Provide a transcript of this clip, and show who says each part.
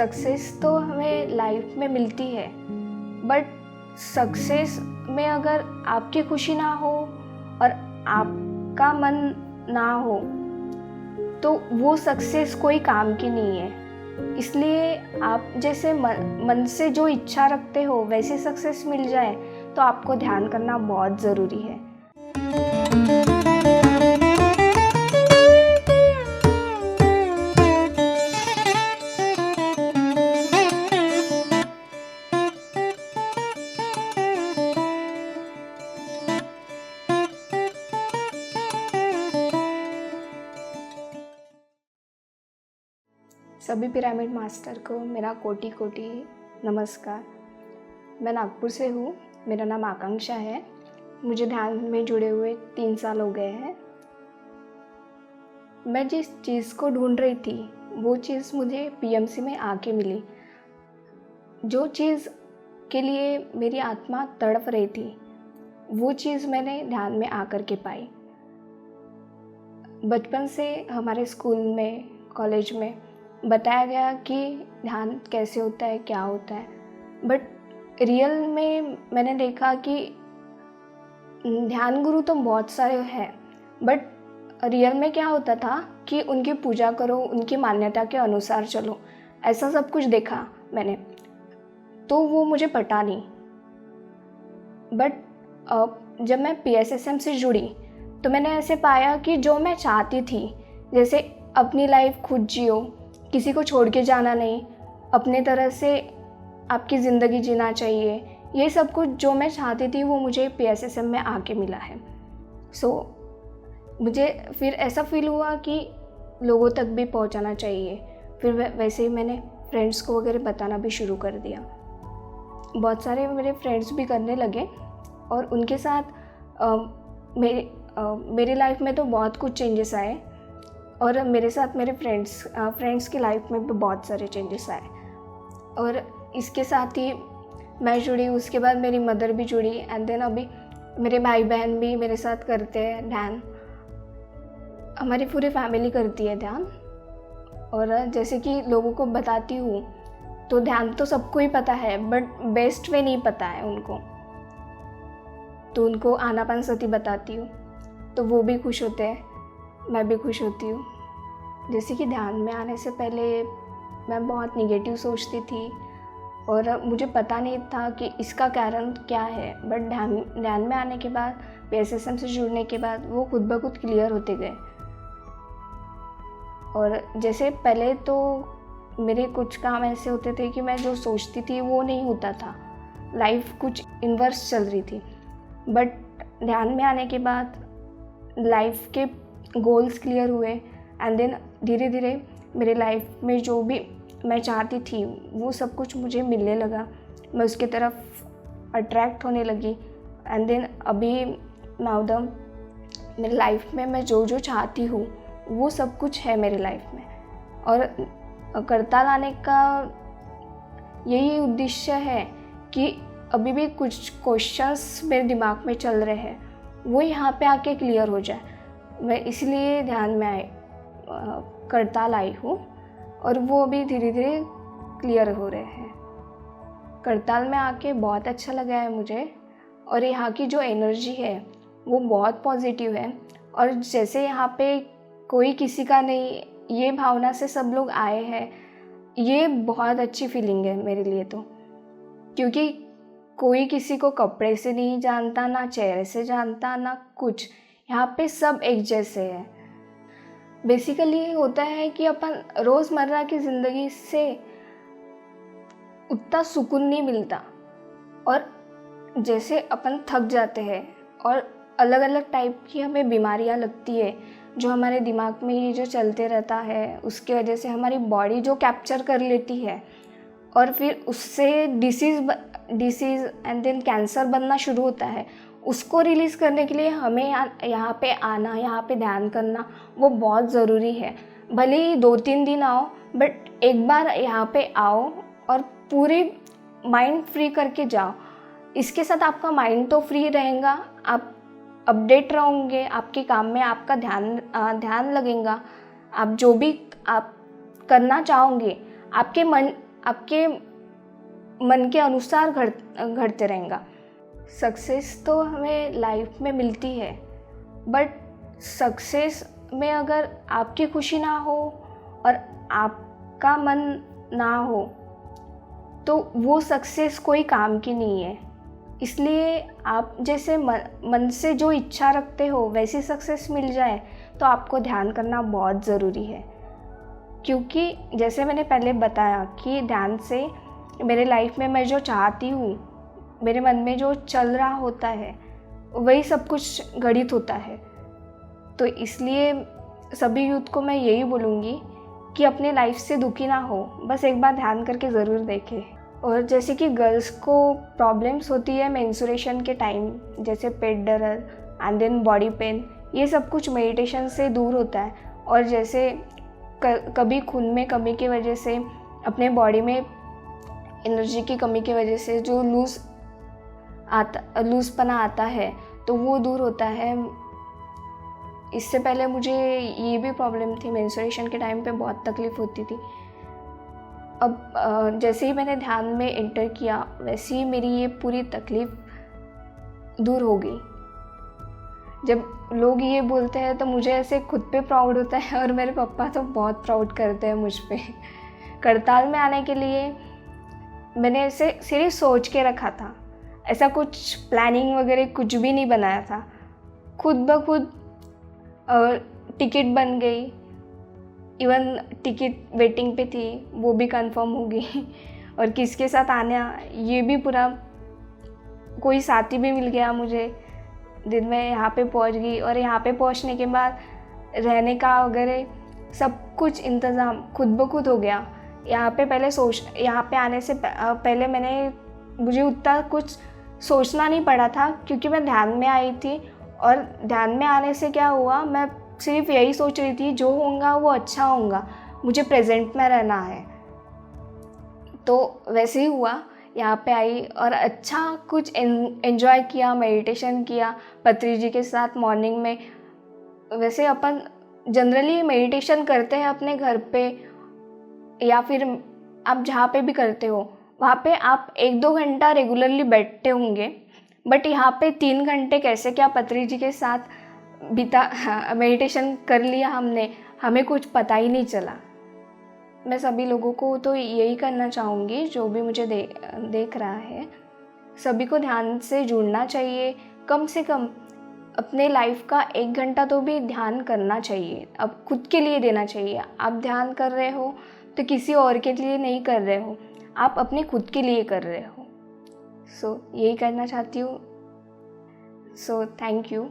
Speaker 1: Success तो हमें life में मिलती है, बट सक्सेस में अगर आपकी खुशी ना हो और आपका मन ना हो तो वो सक्सेस कोई काम की नहीं है। इसलिए आप जैसे मन से जो इच्छा रखते हो वैसी सक्सेस मिल जाए तो आपको ध्यान करना बहुत ज़रूरी है। सभी पिरामिड मास्टर को मेरा कोटि कोटि नमस्कार। मैं नागपुर से हूँ। मेरा नाम आकांक्षा है। मुझे ध्यान में जुड़े हुए 3 साल हो गए हैं। मैं जिस चीज़ को ढूंढ रही थी वो चीज़ मुझे पीएमसी में आके मिली। जो चीज़ के लिए मेरी आत्मा तड़प रही थी वो चीज़ मैंने ध्यान में आकर के पाई। बचपन से हमारे स्कूल में, कॉलेज में बताया गया कि ध्यान कैसे होता है, क्या होता है, बट रियल में मैंने देखा कि ध्यान गुरु तो बहुत सारे हैं, बट रियल में क्या होता था कि उनकी पूजा करो, उनकी मान्यता के अनुसार चलो, ऐसा सब कुछ देखा मैंने, तो वो मुझे पटा नहीं। बट जब मैं PSSM से जुड़ी तो मैंने ऐसे पाया कि जो मैं चाहती थी, जैसे अपनी लाइफ खुद जियो, किसी को छोड़ के जाना नहीं, अपने तरह से आपकी ज़िंदगी जीना चाहिए, ये सब कुछ जो मैं चाहती थी वो मुझे PSSM में आके मिला है। मुझे फिर ऐसा फील हुआ कि लोगों तक भी पहुंचाना चाहिए। फिर वैसे ही मैंने फ्रेंड्स को वगैरह बताना भी शुरू कर दिया। बहुत सारे मेरे फ्रेंड्स भी करने लगे और उनके साथ मेरी लाइफ में तो बहुत कुछ चेंजेस आए और मेरे साथ मेरे फ्रेंड्स की लाइफ में भी बहुत सारे चेंजेस आए। और इसके साथ ही मैं जुड़ी, उसके बाद मेरी मदर भी जुड़ी, एंड देन अभी मेरे भाई बहन भी मेरे साथ करते हैं ध्यान। हमारी पूरी फैमिली करती है ध्यान। और जैसे कि लोगों को बताती हूँ तो ध्यान तो सबको ही पता है, बट बेस्ट वे नहीं पता है उनको, तो उनको आनापानसती बताती हूँ तो वो भी खुश होते हैं, मैं भी खुश होती हूँ। जैसे कि ध्यान में आने से पहले मैं बहुत निगेटिव सोचती थी और मुझे पता नहीं था कि इसका कारण क्या है, बट ध्यान में आने के बाद, PSSM से जुड़ने के बाद वो खुद ब खुद क्लियर होते गए। और जैसे पहले तो मेरे कुछ काम ऐसे होते थे कि मैं जो सोचती थी वो नहीं होता था, लाइफ कुछ इन्वर्स चल रही थी, बट ध्यान में आने के बाद लाइफ के गोल्स क्लियर हुए एंड देन धीरे धीरे मेरे लाइफ में जो भी मैं चाहती थी वो सब कुछ मुझे मिलने लगा। मैं उसके तरफ अट्रैक्ट होने लगी एंड देन अभी नाउ द मेरी लाइफ में मैं जो जो चाहती हूँ वो सब कुछ है मेरी लाइफ में। और करताल आने का यही उद्देश्य है कि अभी भी कुछ क्वेश्चंस मेरे दिमाग में चल रहे हैं वो यहाँ पे आके क्लियर हो जाए। मैं इसलिए ध्यान में करताल आई हूँ और वो अभी धीरे धीरे क्लियर हो रहे हैं। करताल में आके बहुत अच्छा लगा है मुझे और यहाँ की जो एनर्जी है वो बहुत पॉजिटिव है। और जैसे यहाँ पे कोई किसी का नहीं, ये भावना से सब लोग आए हैं, ये बहुत अच्छी फीलिंग है मेरे लिए तो, क्योंकि कोई किसी को कपड़े से नहीं जानता, ना चेहरे से जानता, ना कुछ। यहाँ पे सब एक जैसे हैं। बेसिकली होता है कि अपन रोज़मर्रा की ज़िंदगी से उतना सुकून नहीं मिलता और जैसे अपन थक जाते हैं और अलग अलग टाइप की हमें बीमारियाँ लगती है जो हमारे दिमाग में ये जो चलते रहता है उसके वजह से हमारी बॉडी जो कैप्चर कर लेती है और फिर उससे डिसीज़ एंड देन कैंसर बनना शुरू होता है। उसको रिलीज़ करने के लिए हमें यहाँ पे आना, यहाँ पे ध्यान करना वो बहुत ज़रूरी है। भले ही 2-3 दिन आओ, बट एक बार यहाँ पे आओ और पूरी माइंड फ्री करके जाओ। इसके साथ आपका माइंड तो फ्री रहेगा, आप अपडेट रहोगे, आपके काम में आपका ध्यान लगेगा, आप जो भी आप करना चाहोगे आपके आपके मन के अनुसार घटते रहेगा। सक्सेस तो हमें लाइफ में मिलती है, बट सक्सेस में अगर आपकी खुशी ना हो और आपका मन ना हो तो वो सक्सेस कोई काम की नहीं है। इसलिए आप जैसे मन से जो इच्छा रखते हो वैसी सक्सेस मिल जाए तो आपको ध्यान करना बहुत ज़रूरी है। क्योंकि जैसे मैंने पहले बताया कि ध्यान से मेरे लाइफ में मैं जो चाहती हूँ, मेरे मन में जो चल रहा होता है, वही सब कुछ घटित होता है। तो इसलिए सभी यूथ को मैं यही बोलूँगी कि अपने लाइफ से दुखी ना हो, बस एक बार ध्यान करके ज़रूर देखें। और जैसे कि गर्ल्स को प्रॉब्लम्स होती है मेंस्ट्रुएशन के टाइम, जैसे पेट दर्द एंड देन बॉडी पेन, ये सब कुछ मेडिटेशन से दूर होता है। और जैसे कभी खून में कमी की वजह से, अपने बॉडी में एनर्जी की कमी की वजह से जो लूज़पना आता है तो वो दूर होता है। इससे पहले मुझे ये भी प्रॉब्लम थी, मेंस्ट्रुएशन के टाइम पे बहुत तकलीफ़ होती थी। अब जैसे ही मैंने ध्यान में एंटर किया वैसे ही मेरी ये पूरी तकलीफ़ दूर हो गई। जब लोग ये बोलते हैं तो मुझे ऐसे खुद पे प्राउड होता है, और मेरे पापा तो बहुत प्राउड करते हैं मुझ पे। करताल में आने के लिए मैंने ऐसे सिर्फ सोच के रखा था, ऐसा कुछ प्लानिंग वगैरह कुछ भी नहीं बनाया था। खुद ब खुद टिकट बन गई, इवन टिकट वेटिंग पे थी, वो भी कंफर्म हो गई। और किसके साथ आना ये भी पूरा, कोई साथी भी मिल गया मुझे। दिन में यहाँ पे पहुँच गई, और यहाँ पे पहुँचने के बाद रहने का वगैरह सब कुछ इंतज़ाम खुद ब खुद हो गया। यहाँ पे आने से पहले मुझे उतना कुछ सोचना नहीं पड़ा था, क्योंकि मैं ध्यान में आई थी। और ध्यान में आने से क्या हुआ, मैं सिर्फ यही सोच रही थी जो होगा वो अच्छा होगा, मुझे प्रेजेंट में रहना है। तो वैसे ही हुआ, यहाँ पे आई और अच्छा कुछ एंजॉय किया, मेडिटेशन किया पत्री जी के साथ मॉर्निंग में। वैसे अपन जनरली मेडिटेशन करते हैं अपने घर पे, या फिर आप जहाँ पे भी करते हो वहाँ पे आप 1-2 घंटा रेगुलरली बैठते होंगे, बट यहाँ पे 3 घंटे कैसे क्या पत्री जी के साथ मेडिटेशन कर लिया हमने, हमें कुछ पता ही नहीं चला। मैं सभी लोगों को तो यही करना चाहूँगी, जो भी मुझे देख रहा है, सभी को ध्यान से जुड़ना चाहिए। कम से कम अपने लाइफ का 1 घंटा तो भी ध्यान करना चाहिए, अब खुद के लिए देना चाहिए। आप ध्यान कर रहे हो तो किसी और के लिए नहीं कर रहे हो, आप अपने खुद के लिए कर रहे हो। सो यही करना चाहती हूँ। So thank you.